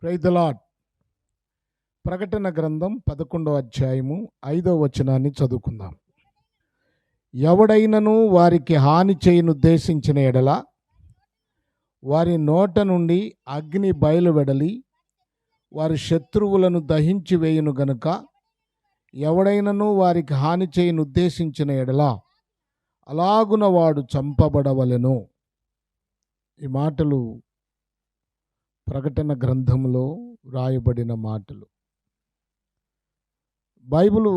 Praise the lord. ప్రకటన గ్రంథం 11వ అధ్యాయము 5వ వచనాన్ని చదువుకుందాం. ఎవడైనను వారికి హాని చేయనుద్దేశించిన ఎడల వారి నోట నుండి అగ్ని బయలువెడలి వారి శత్రువులను దహించి వేయును గనుక ఎవడైనను వారికి హాని చేయనుద్దేశించిన ఎడల అలాగున వాడు చంపబడవలెను. ఈ మాటలు ప్రకటన గ్రంథంలో రాయబడిన మాటలు. బైబిలు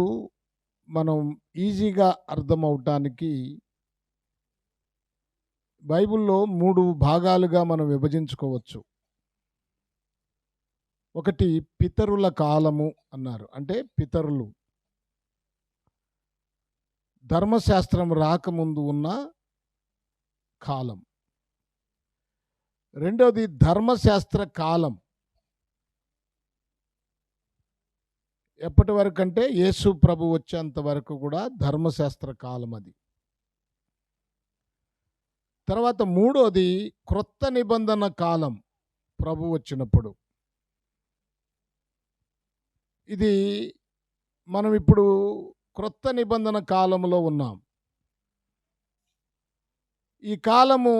మనం ఈజీగా అర్థమవటానికి బైబిల్లో 3 భాగాలుగా మనం విభజించుకోవచ్చు. ఒకటి పితరుల కాలము అన్నారు, అంటే పితరులు ధర్మశాస్త్రం రాకముందు ఉన్న కాలం. రెండవది ధర్మశాస్త్ర కాలం, ఎప్పటి వరకు అంటే యేసు ప్రభు వచ్చేంత వరకు కూడా ధర్మశాస్త్ర కాలం అది. తర్వాత మూడోది క్రొత్త నిబంధన కాలం, ప్రభు వచ్చినప్పుడు. ఇది మనం ఇప్పుడు క్రొత్త నిబంధన కాలంలో ఉన్నాం. ఈ కాలము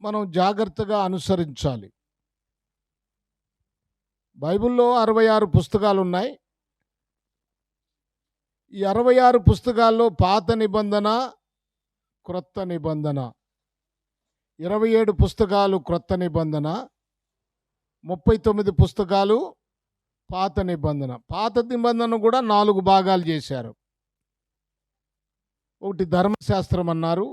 మనం జాగ్రత్తగా అనుసరించాలి. బైబిల్లో 66 పుస్తకాలు ఉన్నాయి. ఈ 66 పుస్తకాల్లో పాత నిబంధన, క్రొత్త నిబంధన, 27 పుస్తకాలు క్రొత్త నిబంధన, 39 పుస్తకాలు పాత నిబంధన. పాత నిబంధన కూడా 4 భాగాలు చేశారు. ఒకటి ధర్మశాస్త్రం అన్నారు,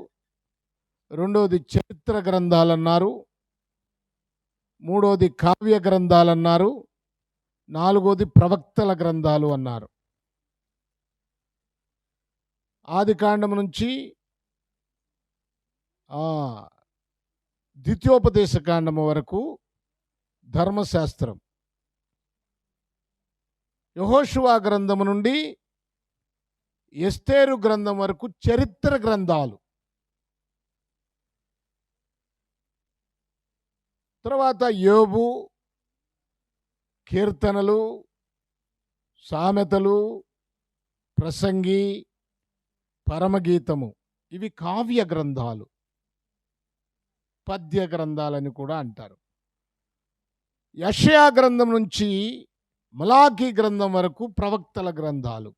రెండవది చరిత్ర గ్రంథాలన్నారు, మూడవది కావ్య గ్రంథాలన్నారు, నాలుగవది ప్రవక్తల గ్రంథాలు అన్నారు. ఆదికాండం నుంచి ద్వితీయోపదేశ కాండము వరకు ధర్మశాస్త్రం, యెహోషువ గ్రంథము నుండి ఎస్తేరు గ్రంథం వరకు చరిత్ర గ్రంథాలు. తర్వాత యోబు, కీర్తనలు, సామెతలు, ప్రసంగి, పరమగీతము, ఇవి కావ్య గ్రంథాలు, పద్య గ్రంథాలని కూడా అంటారు. యెషయా గ్రంథం నుంచి మలాకీ గ్రంథం వరకు ప్రవక్తల గ్రంథాలు.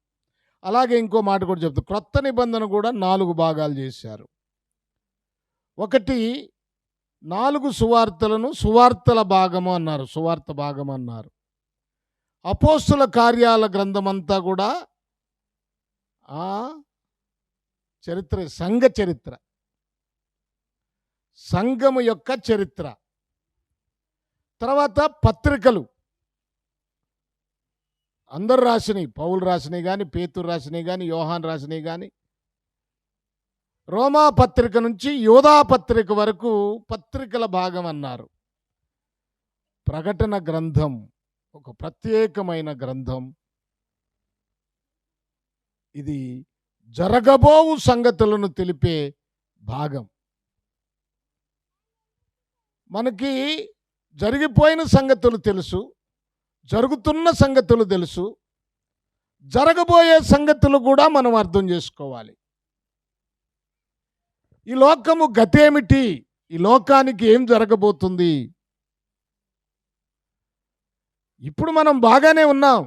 అలాగే ఇంకో మాట కూడా చెప్తారు, క్రొత్త నిబంధన కూడా 4 భాగాలు చేశారు. ఒకటి 4 సువార్తలను సువార్తల భాగము అన్నారు, సువార్త భాగం అన్నారు. అపోస్తుల కార్యాల గ్రంథం అంతా కూడా చరిత్ర, సంఘ చరిత్ర, సంఘము యొక్క చరిత్ర. తర్వాత పత్రికలు, అందరు రాసినవి, పౌలు రాసినవి కానీ, పేతురు రాసినవి కానీ, యోహాన్ రాసినవి కానీ, రోమా పత్రిక నుంచి యోధా పత్రిక వరకు పత్రికల భాగం అన్నారు. ప్రకటన గ్రంథం ఒక ప్రత్యేకమైన గ్రంథం. ఇది జరగబోవు సంగతులను తెలిపే భాగం. మనకి జరిగిపోయిన సంగతులు తెలుసు, జరుగుతున్న సంగతులు తెలుసు, జరగబోయే సంగతులు కూడా మనం అర్థం చేసుకోవాలి. ఈ లోకము గతేమిటి, ఈ లోకానికి ఏం జరగబోతుంది. ఇప్పుడు మనం బాగానే ఉన్నాం,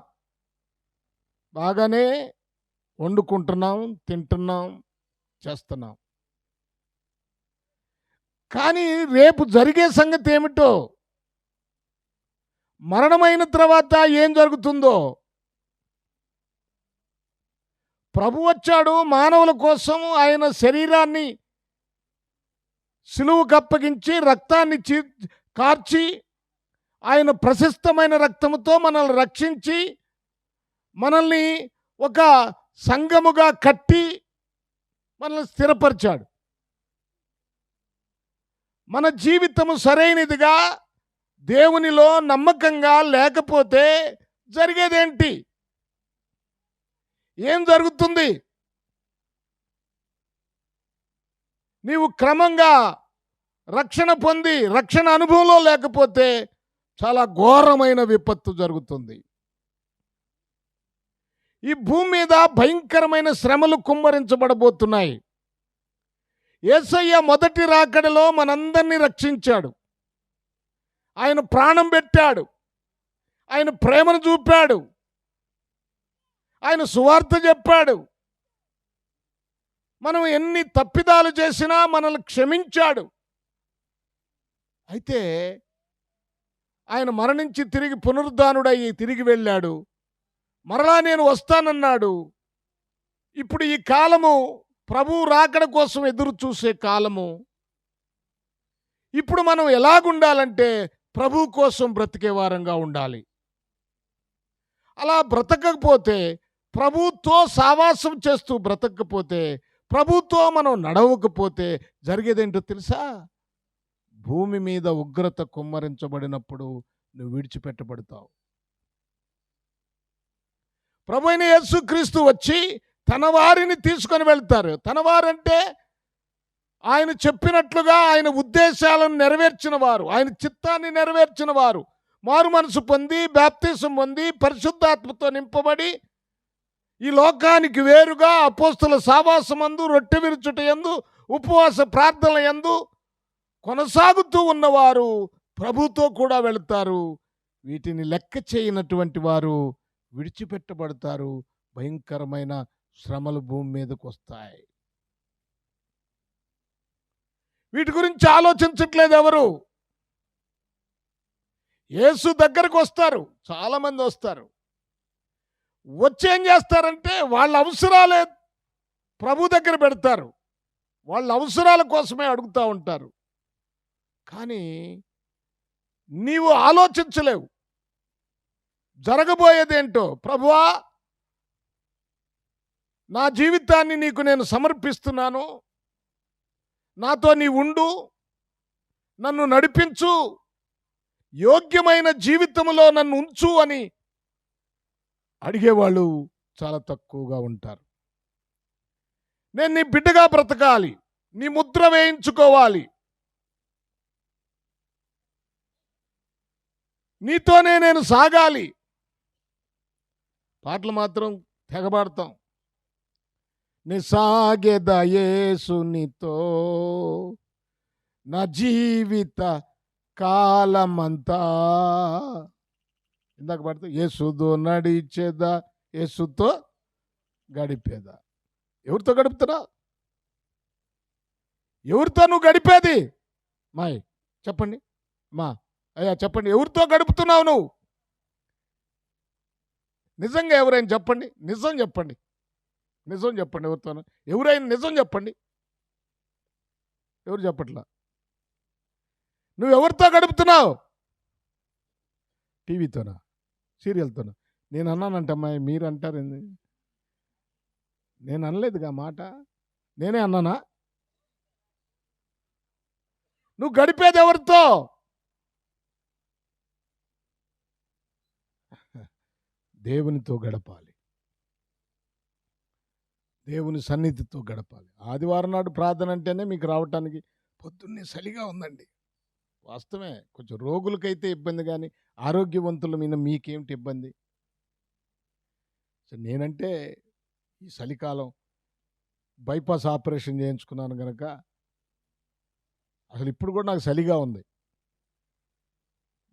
బాగానే వండుకుంటున్నాం, తింటున్నాం, చేస్తున్నాం. కానీ రేపు జరిగే సంగతి ఏమిటో, మరణమైన తర్వాత ఏం జరుగుతుందో. ప్రభు వచ్చాడు మానవుల కోసం, ఆయన శరీరాన్ని సిలువకు అప్పగించి రక్తాన్ని కార్చి, ఆయన ప్రశస్తమైన రక్తముతో మనల్ని రక్షించి, మనల్ని ఒక సంఘముగా కట్టి మనల్ని స్థిరపరిచాడు. మన జీవితము సరైనదిగా దేవునిలో నమ్మకంగా లేకపోతే జరిగేదేంటి, ఏం జరుగుతుంది? నీవు క్రమంగా రక్షణ పొంది రక్షణ అనుభవంలో లేకపోతే చాలా ఘోరమైన విపత్తు జరుగుతుంది. ఈ భూమి మీద భయంకరమైన శ్రమలు కుమ్మరించబడబోతున్నాయి. యేసయ్య మొదటి రాకడలో మనందరినీ రక్షించాడు. ఆయన ప్రాణం పెట్టాడు. ఆయన ప్రేమను చూపాడు. ఆయన సువార్త చెప్పాడు. మనం ఎన్ని తప్పిదాలు చేసినా మనల్ని క్షమించాడు. అయితే ఆయన మరణించి తిరిగి పునరుద్ధానుడయ్యి తిరిగి వెళ్ళాడు. మరలా నేను వస్తానన్నాడు. ఇప్పుడు ఈ కాలము ప్రభువు రాకడ కోసం ఎదురు చూసే కాలము. ఇప్పుడు మనం ఎలాగుండాలంటే ప్రభువు కోసం బ్రతికే వారంగా ఉండాలి. అలా బ్రతకకపోతే, ప్రభువుతో సావాసం చేస్తూ బ్రతకకపోతే, ప్రభువుతో మనం నడవకపోతే జరిగేదేంటో తెలుసా? భూమి మీద ఉగ్రత కుమ్మరించబడినప్పుడు నువ్వు విడిచిపెట్టబడతావు. ప్రభువైన యేసుక్రీస్తు వచ్చి తన వారిని తీసుకొని వెళ్తారు. తన వారంటే ఆయన చెప్పినట్లుగా ఆయన ఉద్దేశాలను నెరవేర్చిన వారు, ఆయన చిత్తాన్ని నెరవేర్చిన వారు, మారు మనసు పొంది బాప్తిసం పొంది పరిశుద్ధాత్మతో నింపబడి ఈ లోకానికి వేరుగా అపోస్తల సావాసమందు, రొట్టె విరుచుట యందు, ఉపవాస ప్రార్థనల యందు కొనసాగుతూ ఉన్నవారు ప్రభుతో కూడా వెళతారు. వీటిని లెక్క చేయనటువంటి వారు విడిచిపెట్టబడతారు. భయంకరమైన శ్రమలు భూమి మీదకు వస్తాయి. వీటి గురించి ఆలోచించట్లేదు ఎవరు. యేసు దగ్గరకు వస్తారు, చాలామంది వస్తారు. వచ్చేం చేస్తారంటే వాళ్ళ అవసరాలే ప్రభు దగ్గర పెడతారు. వాళ్ళ అవసరాల కోసమే అడుగుతూ ఉంటారు. కానీ నీవు ఆలోచించలేవు జరగబోయేదేంటో. ప్రభువా, నా జీవితాన్ని నీకు నేను సమర్పిస్తున్నాను, నాతో నీ ఉండు, నన్ను నడిపించు, యోగ్యమైన జీవితంలో నన్ను ఉంచు అని అడిగేవాళ్ళు చాలా తక్కువగా ఉంటారు. నేను నీ బిడ్డగా బ్రతకాలి, నీ ముద్ర వేయించుకోవాలి, నీతోనే నేను సాగాలి. పాటలు మాత్రం తెగబాడతాం. నిసాగెద యేసునితో నా జీవిత కాలమంతా. ఇందాక పడితే యేసుతో నడిచేదా, యేసుతో గడిపేదా. ఎవరితో గడుపుతున్నా? ఎవరితో నువ్వు గడిపేది? మాయ్ చెప్పండి, మా అయ్యా చెప్పండి, ఎవరితో గడుపుతున్నావు నువ్వు? నిజంగా ఎవరైనా చెప్పండి, నిజం చెప్పండి, నిజం చెప్పండి. ఎవరితోనూ ఎవరైనా నిజం చెప్పండి. ఎవరు చెప్పట్లా? నువ్వు ఎవరితో గడుపుతున్నావు? టీవీతోనా, సీరియల్తోనా? నేను అన్నానంటమ్మా, మీరు అంటారు. నేను అనలేదుగా మాట, నేనే అన్నానా? నువ్వు గడిపేది ఎవరితో? దేవునితో గడపాలి, దేవుని సన్నిధితో గడపాలి. ఆదివారం నాడు ప్రార్థన అంటేనే మీకు రావటానికి పొద్దున్నే చలిగా ఉందండి. వాస్తవమే, కొంచెం రోగులకైతే ఇబ్బంది, కానీ ఆరోగ్యవంతుల మీద మీకేమిటి ఇబ్బంది? నేనంటే ఈ చలికాలం బైపాస్ ఆపరేషన్ చేయించుకున్నాను కనుక అసలు ఇప్పుడు కూడా నాకు చలిగా ఉంది.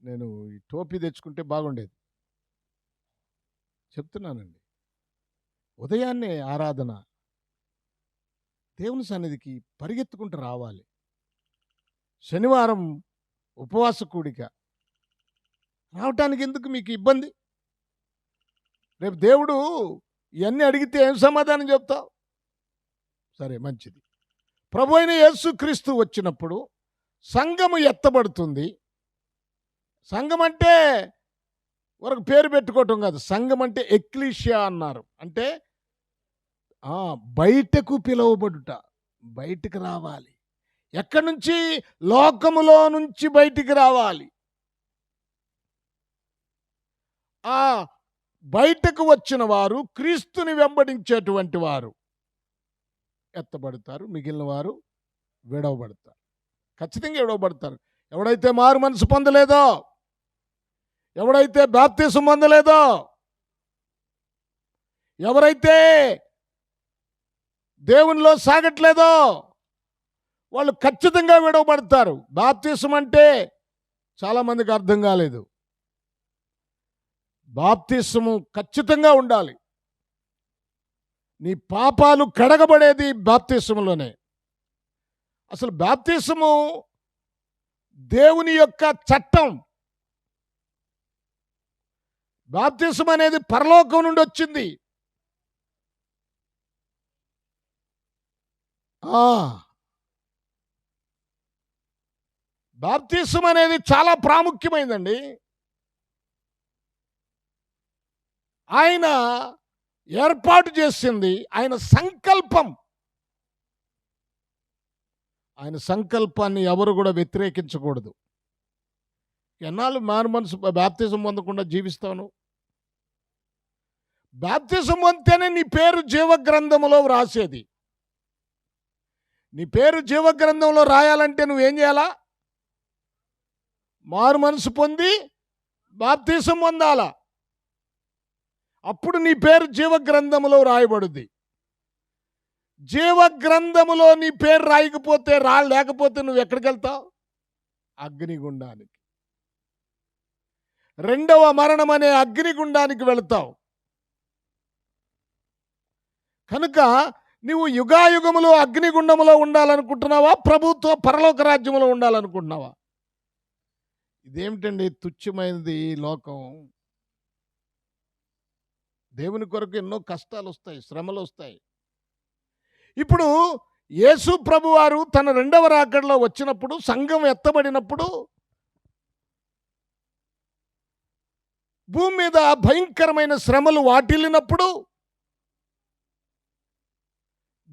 నేను ఈ టోపీ తెచ్చుకుంటే బాగుండేది. చెప్తున్నానండి. ఉదయాన్నే ఆరాధన, దేవుని సన్నిధికి పరిగెత్తుకుంటూ రావాలి. శనివారం ఉపవాస కూడిక, రావటానికి ఎందుకు మీకు ఇబ్బంది? రేపు దేవుడు ఇవన్నీ అడిగితే ఏం సమాధానం చెప్తావు? సరే, మంచిది. ప్రభు అయిన యేసుక్రీస్తు వచ్చినప్పుడు సంఘము ఎత్తబడుతుంది. సంఘం అంటే వరకు పేరు పెట్టుకోవటం కాదు. సంఘం అంటే ఎక్లీషియా అన్నారు. అంటే బయటకు పిలువబడుట, బయటికి రావాలి. ఎక్కడి నుంచి? లోకములో నుంచి బయటికి రావాలి. ఆ బయటకు వచ్చిన వారు క్రీస్తుని వెంబడించేటువంటి వారు ఎత్తబడతారు, మిగిలిన వారు విడవబడతారు. ఖచ్చితంగా విడవబడతారు. ఎవడైతే మారు మనసు పొందలేదో, ఎవడైతే బాప్తిసం పొందలేదో, ఎవరైతే దేవునిలో సాగట్లేదో వాళ్ళు ఖచ్చితంగా విడవబడతారు. బాప్తిసం అంటే చాలామందికి అర్థం కాలేదు. బాప్తిసము ఖచ్చితంగా ఉండాలి. నీ పాపాలు కడగబడేది బాప్తిసములోనే. అసలు బాప్తిసము దేవుని యొక్క చట్టం. బాప్తిసం అనేది పరలోకం నుండి వచ్చింది. బాప్తిసం అనేది చాలా ప్రాముఖ్యమైందండి. ఆయన ఏర్పాటు చేసింది, ఆయన సంకల్పం. ఆయన సంకల్పాన్ని ఎవరు కూడా వ్యతిరేకించకూడదు. ఎన్నాళ్ళు మారు మనసు బాప్తిసం పొందకుండా జీవిస్తాను? బాప్తిసం పొందితేనే నీ పేరు జీవగ్రంథములో రాసేది. నీ పేరు జీవగ్రంథంలో రాయాలంటే నువ్వేం చేయాలా? మారు మనసు పొంది బాప్తిసం పొందాలా. అప్పుడు నీ పేరు జీవగ్రంథములో రాయబడుద్ది. జీవగ్రంథములో నీ పేరు రాయకపోతే, లేకపోతే నువ్వు ఎక్కడికి వెళ్తావు? అగ్నిగుండానికి. రెండవ మరణం అనే అగ్నిగుండానికి వెళతావు. కనుక నువ్వు యుగాయుగములో అగ్నిగుండములో ఉండాలనుకుంటున్నావా? ప్రభుత్వ పరలోక రాజ్యములో ఉండాలనుకుంటున్నావా? ఇదేమిటండి తుచ్చమైనది లోకం. దేవుని కొరకు ఎన్నో కష్టాలు వస్తాయి, శ్రమలు వస్తాయి. ఇప్పుడు యేసు ప్రభువారు తన రెండవ రాకడలో వచ్చినప్పుడు, సంఘం ఎత్తబడినప్పుడు, భూమి మీద భయంకరమైన శ్రమలు వాటిల్లినప్పుడు,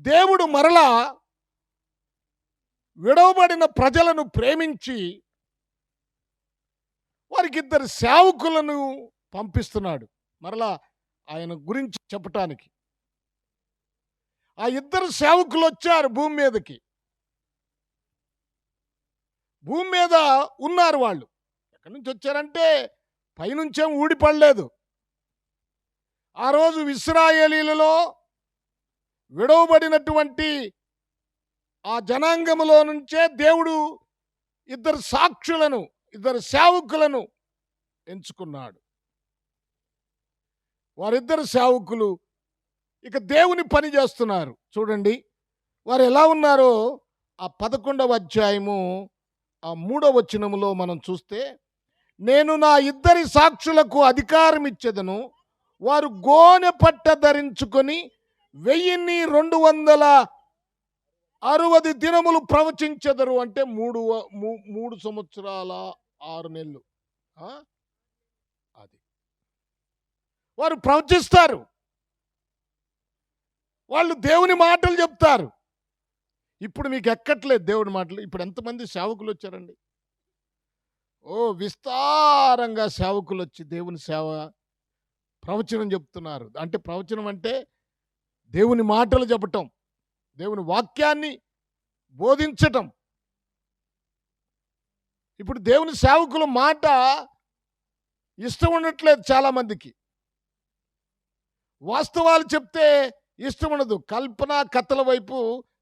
దేవుడు మరలా విడవబడిన ప్రజలను ప్రేమించి వారికి 2 సేవకులను పంపిస్తున్నాడు మరలా ఆయన గురించి చెప్పటానికి. ఆ 2 సేవకులు వచ్చారు భూమి మీదకి. భూమి మీద ఉన్నారు వాళ్ళు. ఎక్కడి నుంచి వచ్చారంటే పైనుంచేం ఊడిపడలేదు. ఆ రోజు ఇశ్రాయేలీలలో విడవబడినటువంటి ఆ జనాంగములో నుంచే దేవుడు 2 సాక్షులను, 2 సేవకులను ఎంచుకున్నాడు. వారిద్దరు సేవకులు ఇక దేవుని పని చేస్తున్నారు. చూడండి వారు ఎలా ఉన్నారో ఆ 11వ అధ్యాయము ఆ 3వ వచనములో మనం చూస్తే, నేను నా 2 సాక్షులకు అధికారం ఇచ్చేదను, వారు గోనె పట్ట ధరించుకొని 1260 దినములు ప్రవచించెదరు. అంటే 3 సంవత్సరాల 6 నెలలు. అది వారు ప్రవచిస్తారు. వాళ్ళు దేవుని మాటలు చెప్తారు. ఇప్పుడు మీకు ఎక్కట్లేదు దేవుని మాటలు. ఇప్పుడు ఎంతమంది సేవకులు వచ్చారండి? విస్తారంగా సేవకులు వచ్చి దేవుని సేవ ప్రవచనం చెప్తున్నారు. అంటే ప్రవచనం అంటే దేవుని మాటలు చెప్పటం, దేవుని వాక్యాన్ని బోధించటం. ఇప్పుడు దేవుని సేవకుల మాట ఇష్టం ఉండట్లేదు చాలామందికి. వాస్తవాలు చెప్తే ఇష్టం ఉండదు. కల్పన కథల వైపు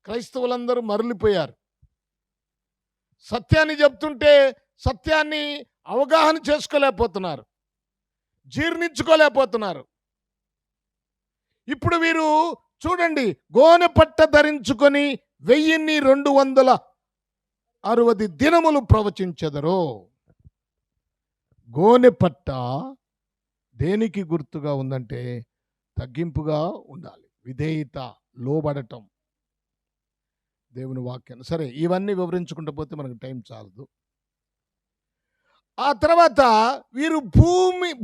క్రైస్తవులందరూ మరలిపోయారు. సత్యాన్ని చెప్తుంటే సత్యాన్ని అవగాహన చేసుకోలేకపోతున్నారు, జీర్ణించుకోలేకపోతున్నారు. ఇప్పుడు వీరు చూడండి, గోనె పట్ట ధరించుకొని 1260 దినములు ప్రవచించెదరు. గోనె పట్ట దేనికి గుర్తుగా ఉందంటే తగ్గింపుగా ఉండాలి, విధేయత, లోబడటం, దేవుని వాక్యాన్ని. సరే, ఇవన్నీ వివరించుకుంటూ పోతే మనకు టైం చాలదు. ఆ తర్వాత వీరు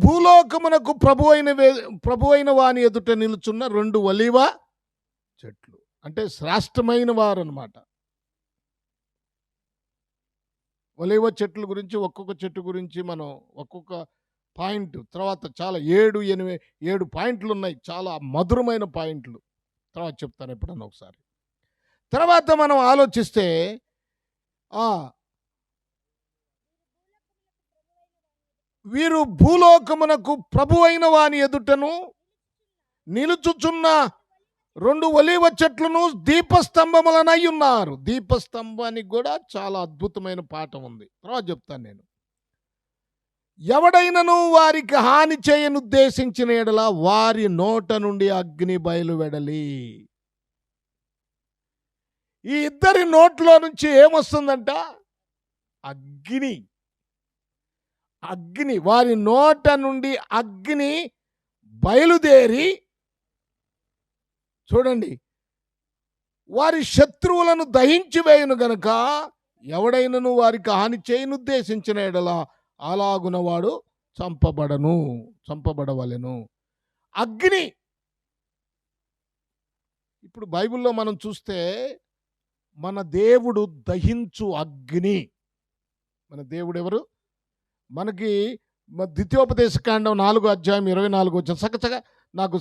భూలోకమునకు ప్రభు అయిన వాని ఎదుట నిలుచున్న 2 ఒలీవ చెట్లు, అంటే శ్రేష్టమైన వారు అన్నమాట. ఒలీవ చెట్ల గురించి, ఒక్కొక్క చెట్టు గురించి మనం ఒక్కొక్క పాయింట్ తర్వాత చాలా 7 పాయింట్లు ఉన్నాయి. చాలా మధురమైన పాయింట్లు తర్వాత చెప్తాను ఎప్పుడన్నా ఒకసారి. తర్వాత మనం ఆలోచిస్తే వీరు భూలోకమునకు ప్రభు అయిన వాని ఎదుటను నిలుచుచున్న 2 ఒలీవ చెట్లను దీపస్తంభములనై ఉన్నారు. దీపస్తంభానికి కూడా చాలా అద్భుతమైన పాఠం ఉంది, తర్వాత చెప్తాను నేను. ఎవడైనను వారికి హాని చేయనుద్దేశించిన యెడల వారి నోట నుండి అగ్ని బయలువెడలి. ఈ ఇద్దరి నోట్లో నుంచి ఏమొస్తుందంట? అగ్ని. అగ్ని, వారి నోట నుండి అగ్ని బయలుదేరి, చూడండి, వారి శత్రువులను దహించి వేయును గనుక ఎవడైనను వారికి హాని చేయనుద్దేశించిన యెడల అలాగున వాడు చంపబడవలెను. అగ్ని. ఇప్పుడు బైబిల్లో మనం చూస్తే మన దేవుడు దహించు అగ్ని. మన దేవుడు ఎవరు? మనకి ద్వితీయోపదేశకాండం 4వ అధ్యాయం 24 వచ్చిన చక్కగా నాకు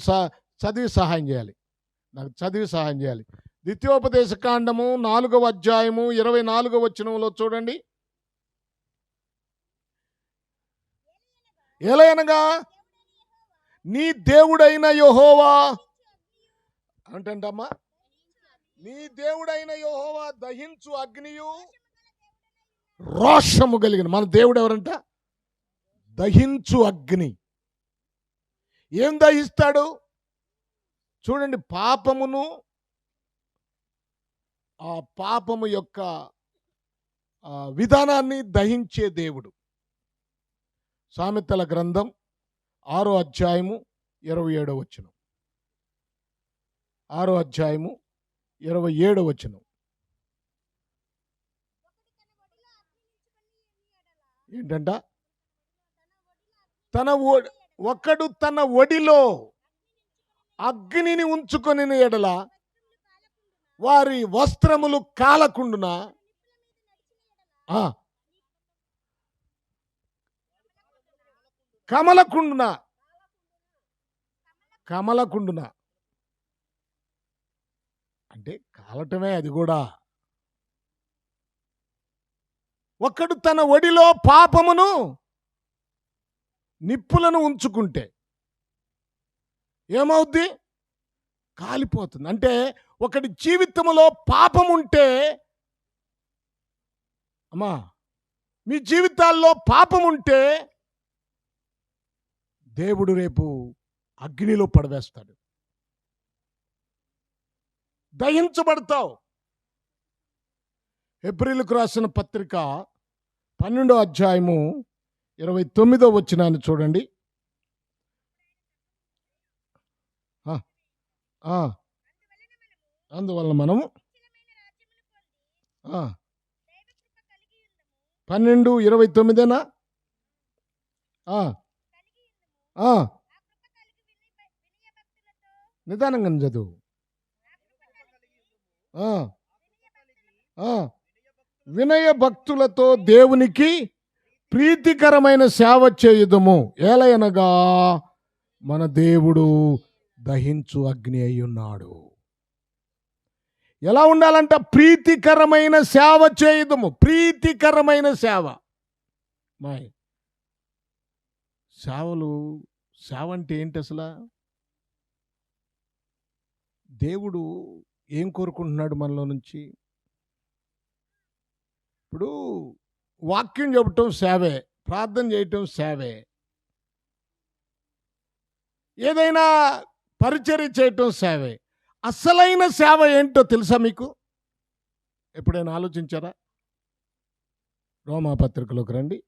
చదివి సహాయం చేయాలి. ద్వితీయోపదేశకాండము 4వ అధ్యాయము 24వ వచనంలో చూడండి. ఏలయనగా నీ దేవుడైన యెహోవా అంటమ్మా, నీ దేవుడైన యెహోవా దహించు అగ్నియు రోషము కలిగిన. మన దేవుడు ఎవరంట? దహించు అగ్ని. ఏం దహిస్తాడు? చూడండి, పాపమును, ఆ పాపము యొక్క విధానాన్ని దహించే దేవుడు. సామెతల గ్రంథం 6వ అధ్యాయము 27వ వచనం. 6వ అధ్యాయము 27వ వచనం ఏంటంట? ఒకడు తన ఒడిలో అగ్నిని ఉంచుకొని ఎడల వారి వస్త్రములు కాలకుండునా, కమలకుండునా అంటే కాలటమే అది కూడా. ఒకడు తన ఒడిలో పాపమును నిప్పులను ఉంచుకుంటే ఏమవుద్ది? కాలిపోతుంది. అంటే ఒకటి జీవితంలో పాపం ఉంటే, అమ్మా, మీ జీవితాల్లో పాపం ఉంటే దేవుడు రేపు అగ్నిలో పడవేస్తాడు. దహించబడతావు. హెబ్రీయులకు రాసిన పత్రిక 12వ అధ్యాయము 29వ వచనాన్ని చూడండి. అందువలన మనము 12:29 నిదానంగా చదువు. వినయ భక్తులతో దేవునికి ప్రీతికరమైన సేవ చేయుదుము. ఏలయనగా మన దేవుడు దహించు అగ్ని అయి ఉన్నాడు. ఎలా ఉండాలంట? ప్రీతికరమైన సేవ చేయుదుము. ప్రీతికరమైన సేవ. సేవ అంటే ఏంటి అసలు? దేవుడు ఏం కోరుకుంటున్నాడు మనలో నుంచి? ఇప్పుడు వాక్యం చెప్పటం సేవే, ప్రార్థన చేయటం సేవే, ఏదైనా పరిచర్య చేయటం సేవే. అసలైన సేవ ఏంటో తెలుసా మీకు? ఎప్పుడైనా ఆలోచించారా? రోమాపత్రికలోకి రండి.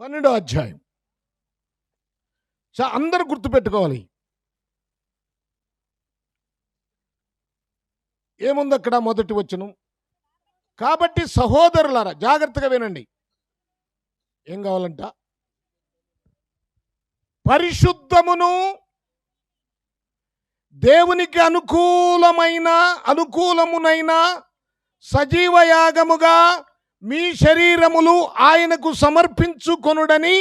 12వ అధ్యాయం. అందరూ గుర్తుపెట్టుకోవాలి. ఏముంది అక్కడ? మొదటి వచనం. కాబట్టి సహోదరులారా, జాగ్రత్తగా వినండి. ఏం కావాలంట? పరిశుద్ధమును దేవునికి అనుకూలమునైన సజీవ యాగముగా మీ శరీరములు ఆయనకు సమర్పించుకొనుడని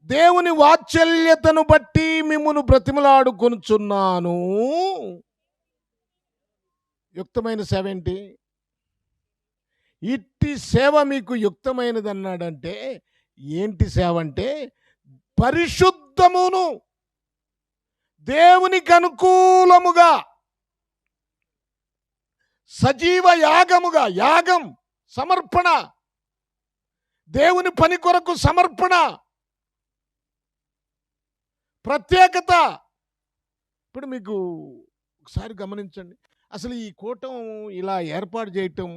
దేవుని వాత్సల్యతను బట్టి మిమ్మును బ్రతిమలాడుకొనుచున్నాను. యుక్తమైన సేవ ఏంటి? ఇట్టి సేవ మీకు యుక్తమైనది అన్నాడంటే ఏంటి సేవ అంటే పరిశుద్ధమును దేవునికి అనుకూలముగా సజీవ యాగముగా, యాగం సమర్పణ, దేవుని పని కొరకు సమర్పణ, ప్రత్యేకత. ఇప్పుడు మీకు ఒకసారి గమనించండి, అసలు ఈ కూటం ఇలా ఏర్పాటు చేయటం,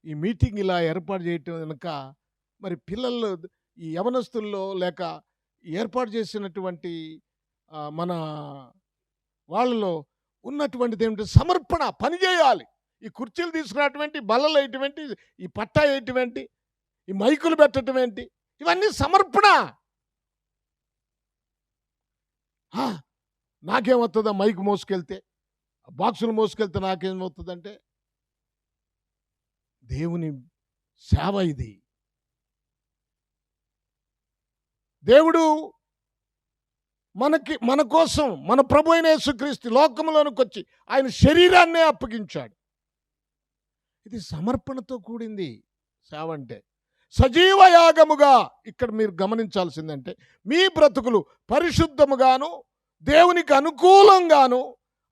ఈ మీటింగ్ ఇలా ఏర్పాటు చేయటం వెనుక మరి పిల్లలు, ఈ యవనస్తుల్లో లేక ఏర్పాటు చేసినటువంటి మన వాళ్ళలో ఉన్నటువంటిది ఏమిటి? సమర్పణ. పని చేయాలి. ఈ కుర్చీలు తీసుకున్నటువంటి, బల్లలు వేయటువంటి, ఈ పట్టా వేయటువంటి, ఈ మైకులు పెట్టడం ఏంటి, ఇవన్నీ సమర్పణ. నాకేమవుతుందా మైక్ మోసుకెళ్తే, బాక్సులు మోసుకెళ్తే నాకేమవుతుందంటే దేవుని సేవ ఇది. దేవుడు మన కోసం మన ప్రభు అయిన యేసుక్రీస్తు లోకంలోనికి వచ్చి ఆయన శరీరాన్నే అప్పగించాడు. ఇది సమర్పణతో కూడింది సేవ అంటే. సజీవ యాగముగా ఇక్కడ మీరు గమనించాల్సిందంటే మీ బ్రతుకులు పరిశుద్ధముగాను దేవునికి అనుకూలంగాను,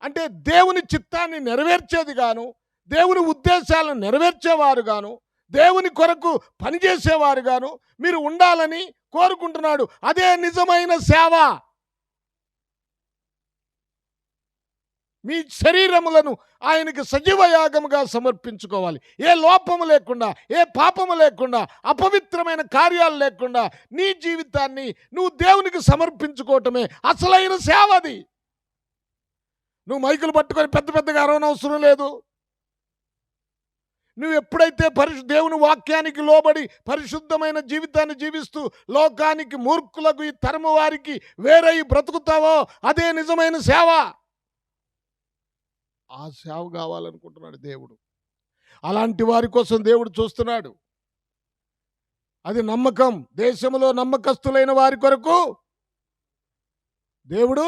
అంటే దేవుని చిత్తాన్ని నెరవేర్చేది గాను, దేవుని ఉద్దేశాలను నెరవేర్చేవారు గాను, దేవుని కొరకు పనిచేసేవారు గాను మీరు ఉండాలని కోరుకుంటున్నాడు. అదే నిజమైన సేవ. మీ శరీరములను ఆయనకి సజీవ యాగముగా సమర్పించుకోవాలి. ఏ లోపము లేకుండా, ఏ పాపము లేకుండా, అపవిత్రమైన కార్యాలు లేకుండా నీ జీవితాన్ని నువ్వు దేవునికి సమర్పించుకోవటమే అసలైన సేవ. అది నువ్వు మైకులు పట్టుకొని పెద్ద పెద్దగా అరవనవసరం లేదు. నువ్వు ఎప్పుడైతే దేవుని వాక్యానికి లోబడి పరిశుద్ధమైన జీవితాన్ని జీవిస్తూ లోకానికి, మూర్ఖులకు, ఈ తరము వారికి వేరై బ్రతుకుతావో అదే నిజమైన సేవ. ఆ సేవ కావాలనుకుంటున్నాడు దేవుడు. అలాంటి వారి కోసం దేవుడు చూస్తున్నాడు. అది నమ్మకం. దేశంలో నమ్మకస్తులైన వారి కొరకు దేవుడు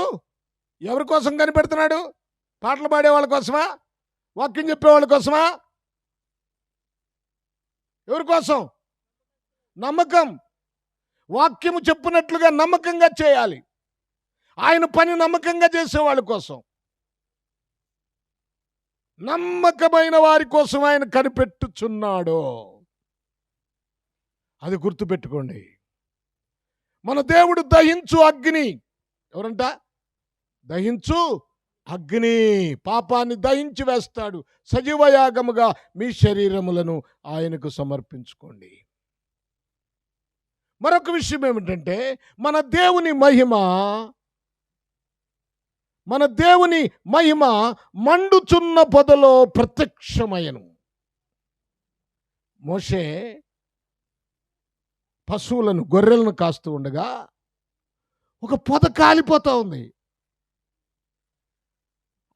ఎవరి కోసం కనిపెడుతున్నాడు? పాటలు పాడే వాళ్ళ కోసమా? వాక్యం చెప్పేవాళ్ళ కోసమా? ఎవరి కోసం? నమ్మకం. వాక్యము చెప్పినట్లుగా నమ్మకంగా చేయాలి. ఆయన పని నమ్మకంగా చేసేవాళ్ళ కోసం, నమ్మకమైన వారి కోసం ఆయన కనిపెట్టుచున్నాడు. అది గుర్తుపెట్టుకోండి. మన దేవుడు దహించు అగ్ని. ఎవరంట? దహించు అగ్ని. పాపాన్ని దహించి వేస్తాడు. సజీవయాగముగా మీ శరీరములను ఆయనకు సమర్పించుకోండి. మరొక విషయం ఏమిటంటే మన దేవుని మహిమ మండుచున్న పొదలో ప్రత్యక్షమయ్యను. మోషే పశువులను, గొర్రెలను కాస్తూ ఉండగా ఒక పొద కాలిపోతూ ఉంది.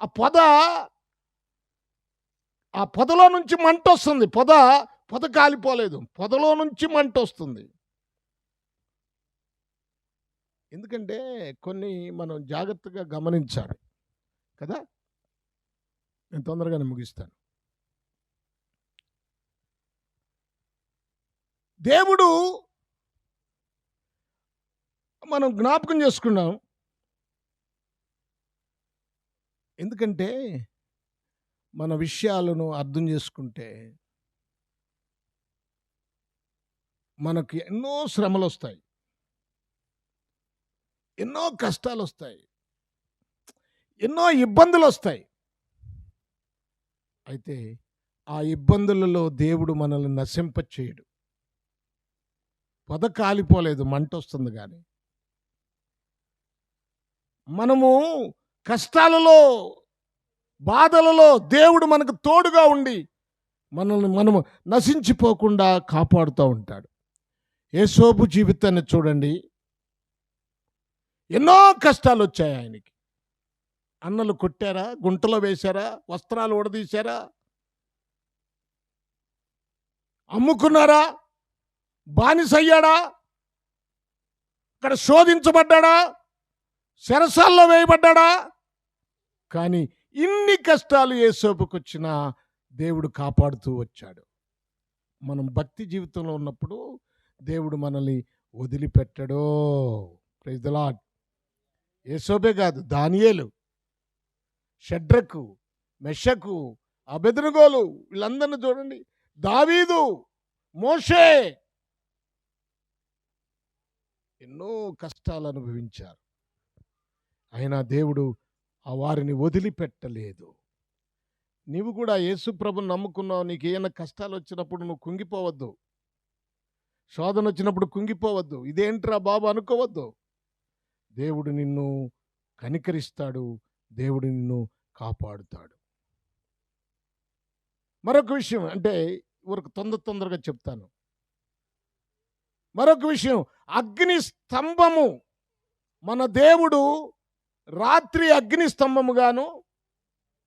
ఆ పొదలో నుంచి మంట వస్తుంది. పొద కాలిపోలేదు, పొదలో నుంచి మంట వస్తుంది. ఎందుకంటే కొన్ని మనం జాగ్రత్తగా గమనించాలి కదా. నేను తొందరగానే ముగిస్తాను. దేవుడు మనం జ్ఞాపకం చేసుకున్నాం. ఎందుకంటే మన విషయాలను అర్థం చేసుకుంటే మనకి ఎన్నో శ్రమలు వస్తాయి, ఎన్నో కష్టాలు వస్తాయి, ఎన్నో ఇబ్బందులు వస్తాయి. అయితే ఆ ఇబ్బందులలో దేవుడు మనల్ని నశింపచేయడు. పొద కాలిపోలేదు, మంట వస్తుంది. కానీ మనము కష్టాలలో, బాధలలో దేవుడు మనకు తోడుగా ఉండి మనము నశించిపోకుండా కాపాడుతూ ఉంటాడు. యేసోబు జీవితాన్ని చూడండి. ఎన్నో కష్టాలు వచ్చాయి ఆయనకి. అన్నలు కొట్టారా, గుంటలో వేశారా, వస్త్రాలు ఉడదీశారా, అమ్ముకున్నారా, బానిసయ్యాడా, అక్కడ శోధించబడ్డాడా, చెరసాల్లో వేయబడ్డాడా. కానీ ఇన్ని కష్టాలు యేసోబుకు వచ్చినా దేవుడు కాపాడుతూ వచ్చాడు. మనం భక్తి జీవితంలో ఉన్నప్పుడు దేవుడు మనల్ని వదిలిపెట్టడో. Praise the Lord. యేసోబే కాదు, దానియేలు, షడ్రకు, మెషకు, అబెద్నెగోలు, వీళ్ళందరిని చూడండి. దావీదు, మోషే ఎన్నో కష్టాలు అనుభవించారు. అయినా దేవుడు ఆ వారిని వదిలిపెట్టలేదు. నీవు కూడా యేసు ప్రభుని నమ్ముకున్నావు. నీకు ఏమైనా కష్టాలు వచ్చినప్పుడు నువ్వు కుంగిపోవద్దు. శోధన వచ్చినప్పుడు కుంగిపోవద్దు. ఇదేంట్రా బాబు అనుకోవద్దు. దేవుడు నిన్ను కనికరిస్తాడు. దేవుడు నిన్ను కాపాడుతాడు. మరొక విషయం, అంటే ఊరికి తొందరగా చెప్తాను. మరొక విషయం, అగ్ని స్తంభము. మన దేవుడు రాత్రి అగ్ని స్తంభముగాను,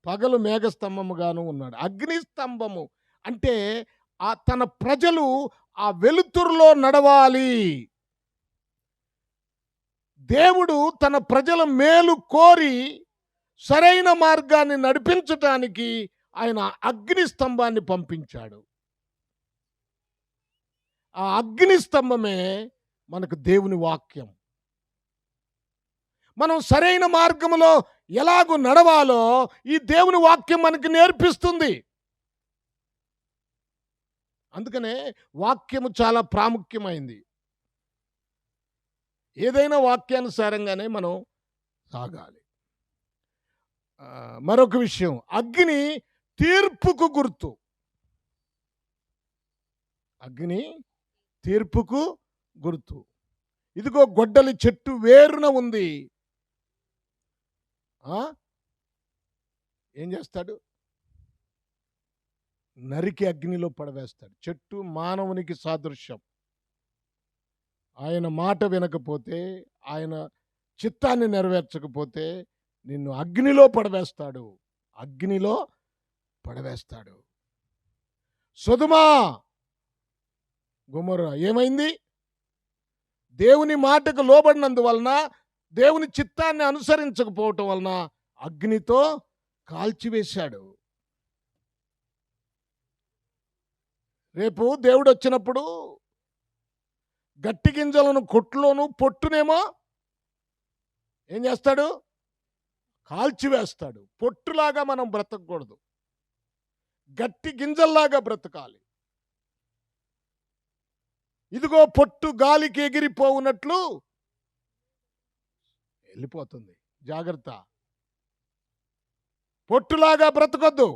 పగలు మేఘస్తంభముగాను ఉన్నాడు. అగ్ని స్తంభము అంటే తన ప్రజలు ఆ వెలుతురులో నడవాలి. దేవుడు తన ప్రజల మేలు కోరి సరైన మార్గాన్ని నడిపించటానికి ఆయన అగ్ని స్తంభాన్ని పంపించాడు. ఆ అగ్ని స్తంభమే మనకు దేవుని వాక్యం. మనం సరైన మార్గంలో ఎలాగూ నడవాలో ఈ దేవుని వాక్యం మనకి నేర్పిస్తుంది. అందుకనే వాక్యము చాలా ప్రాముఖ్యమైంది. ఏదైనా వాక్యానుసారంగానే మనం సాగాలి. మరొక విషయం, అగ్ని తీర్పుకు గుర్తు. అగ్ని తీర్పుకు గుర్తు. ఇదిగో గొడ్డలి చెట్టు వేరున ఉంది. ఏం చేస్తాడు? నరికి అగ్నిలో పడవేస్తాడు. చెట్టు మానవునికి సాదృశ్యం. ఆయన మాట వినకపోతే, ఆయన చిత్తాన్ని నెరవేర్చకపోతే నిన్ను అగ్నిలో పడవేస్తాడు. అగ్నిలో పడవేస్తాడు. సొదొమ గొమొర్రా ఏమైంది? దేవుని మాటకు లోబడినందువలన, దేవుని చిత్తాన్ని అనుసరించకపోవటం వలన అగ్నితో కాల్చివేశాడు. రేపు దేవుడు వచ్చినప్పుడు గట్టి గింజలను కొట్టులోను, పొట్టునేమో ఏం చేస్తాడు? కాల్చివేస్తాడు. పొట్టులాగా మనం బ్రతకూడదు. గట్టి గింజల్లాగా బ్రతకాలి. ఇదిగో పొట్టు గాలికి ఎగిరిపోవునట్లు వెళ్ళిపోతుంది. జాగ్రత్త. పొట్టులాగా బ్రతకొద్దు.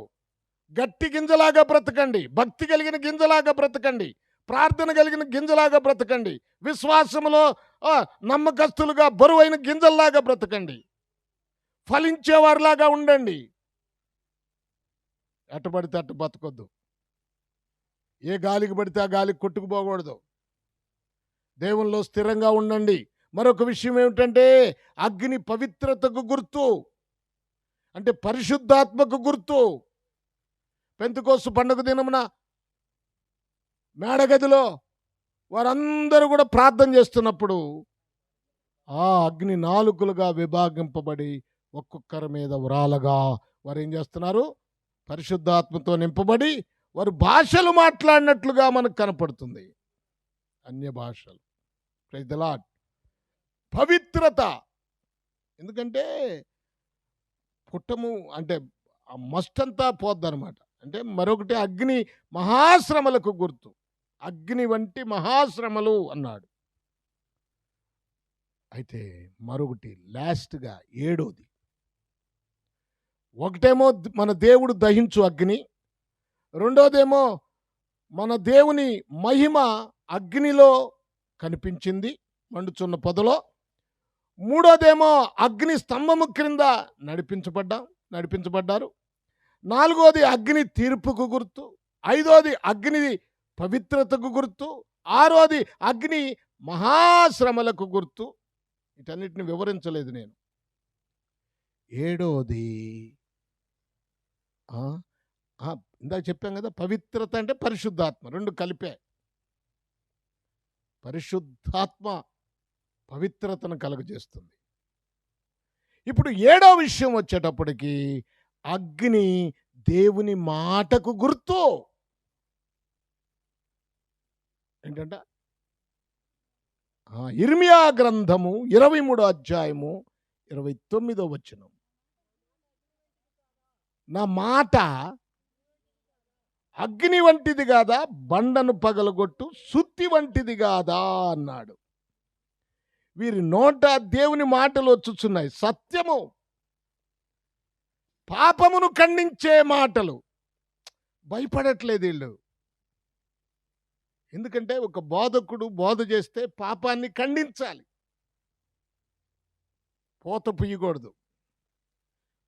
గట్టి గింజలాగా బ్రతకండి. భక్తి కలిగిన గింజలాగా బ్రతకండి. ప్రార్థన కలిగిన గింజలాగా బ్రతకండి. విశ్వాసములో నమ్మకస్తులుగా బరువైన గింజల్లాగా బ్రతకండి. ఫలించేవారిలాగా ఉండండి. ఎట్ట పడితే అట్ట బతకొద్దు. ఏ గాలికి పడితే ఆ గాలికి కొట్టుకుపోకూడదు. దేవునిలో స్థిరంగా ఉండండి. మరొక విషయం ఏమిటంటే, అగ్ని పవిత్రతకు గుర్తు, అంటే పరిశుద్ధాత్మకు గుర్తు. పెంతెకోస్తు పండుగ దినమున మేడగదిలో వారందరూ కూడా ప్రార్థన చేస్తున్నప్పుడు ఆ అగ్ని నాలుకలుగా విభాగింపబడి ఒక్కొక్కరి మీద వ్రాలగా వారు ఏం చేస్తున్నారు? పరిశుద్ధాత్మతో నింపబడి వారు భాషలు మాట్లాడినట్లుగా మనకు కనపడుతుంది. అన్య భాషలు. Praise the lord. పవిత్రత. ఎందుకంటే పుట్టము అంటే ఆ మస్టంతా పోద్దనమాట. అంటే మరొకటి, అగ్ని మహాశ్రమలకు గుర్తు. అగ్ని వంటి మహాశ్రమలు అన్నాడు. అయితే మరొకటి లాస్ట్గా ఏడోది. ఒకటేమో మన దేవుడు దహించు అగ్ని, రెండోదేమో మన దేవుని మహిమ అగ్నిలో కనిపించింది మండుచున్న పొదలో, మూడోదేమో అగ్ని స్తంభము క్రింద నడిపించబడ్డారు, నాలుగోది అగ్ని తీర్పుకు గుర్తు, ఐదోది అగ్ని పవిత్రతకు గుర్తు, ఆరోది అగ్ని మహాశ్రమలకు గుర్తు. వీటన్నిటిని వివరించలేదు నేను. ఏడోది ఇందాక చెప్పాం కదా, పవిత్రత అంటే పరిశుద్ధాత్మ, రెండు కలిపే. పరిశుద్ధాత్మ పవిత్రతను కలుగజేస్తుంది. ఇప్పుడు ఏడో విషయం వచ్చేటప్పటికి అగ్ని దేవుని మాటకు గుర్తు. ఏంటంట ఇర్మియా గ్రంథము 23 అధ్యాయము 29 వచనం. నా మాట అగ్ని వంటిది కాదా, బండను పగలగొట్టు సుత్తి వంటిది కాదా అన్నాడు. వీరి నోట దేవుని మాటలు వచ్చుచున్నాయి, సత్యము, పాపమును ఖండించే మాటలు. భయపడట్లేదు వీళ్ళు. ఎందుకంటే ఒక బోధకుడు బోధ చేస్తే పాపాన్ని ఖండించాలి, పోత పుయ్యకూడదు.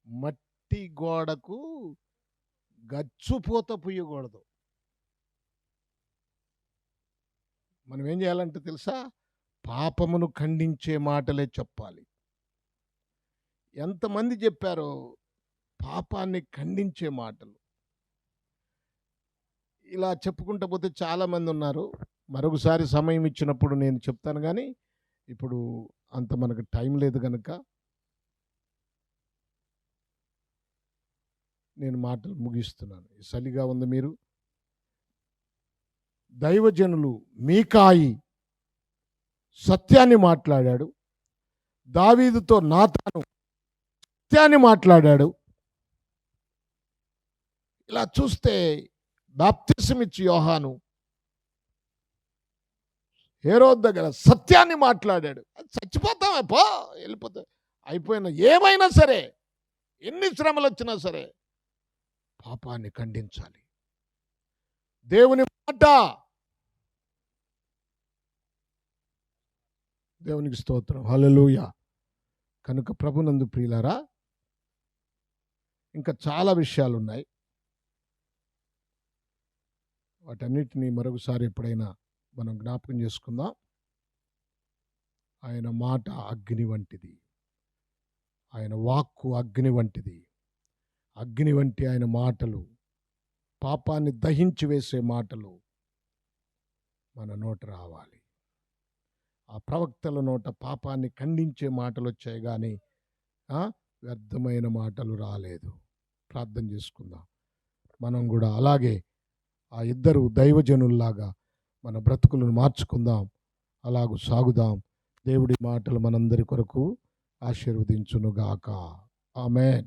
మట్టి గోడకు గచ్చు పోత పుయ్యకూడదు. మనం ఏం చేయాలంటే తెలుసా, పాపమును ఖండించే మాటలే చెప్పాలి. ఎంతమంది చెప్పారో పాపాన్ని ఖండించే మాటలు. ఇలా చెప్పుకుంటూ పోతే చాలామంది ఉన్నారు. మరొకసారి సమయం ఇచ్చినప్పుడు నేను చెప్తాను, కానీ ఇప్పుడు అంత మనకు టైం లేదు కనుక నేను మాటలు ముగిస్తున్నాను. చలిగా ఉంది. మీరు దైవజనులు మీకాయి సత్యాన్ని మాట్లాడాడు, దావీదుతో నాతాను సత్యాన్ని మాట్లాడాడు. ఇలా చూస్తే బాప్తిసం ఇచ్చి యోహాను హేరోదు దగ్గర సత్యాన్ని మాట్లాడాడు. అది చచ్చిపోతామే, పో వెళ్ళిపోతా అయిపోయినా, ఏమైనా సరే, ఎన్ని శ్రమలు వచ్చినా సరే పాపాన్ని ఖండించాలి. దేవుని మాట, దేవునికి స్తోత్రం, హల్లెలూయా. కనుక ప్రభునందు ప్రియులారా, ఇంకా చాలా విషయాలు ఉన్నాయి. వాటన్నిటినీ మరొకసారి ఎప్పుడైనా మనం జ్ఞాపకం చేసుకుందాం. ఆయన మాట అగ్ని వంటిది, ఆయన వాక్కు అగ్ని వంటిది. అగ్ని వంటి ఆయన మాటలు, పాపాన్ని దహించి వేసే మాటలు మన నోట రావాలి. ఆ ప్రవక్తల నోట పాపాన్ని ఖండించే మాటలు వచ్చాయి, కానీ వ్యర్థమైన మాటలు రాలేదు. ప్రార్థన చేసుకుందాం. మనం కూడా అలాగే ఆ ఇద్దరు దైవజనుల్లాగా మన బ్రతుకులను మార్చుకుందాం, అలాగూ సాగుదాం. దేవుడి మాటలు మనందరి కొరకు ఆశీర్వదించునుగాక. ఆమేన్.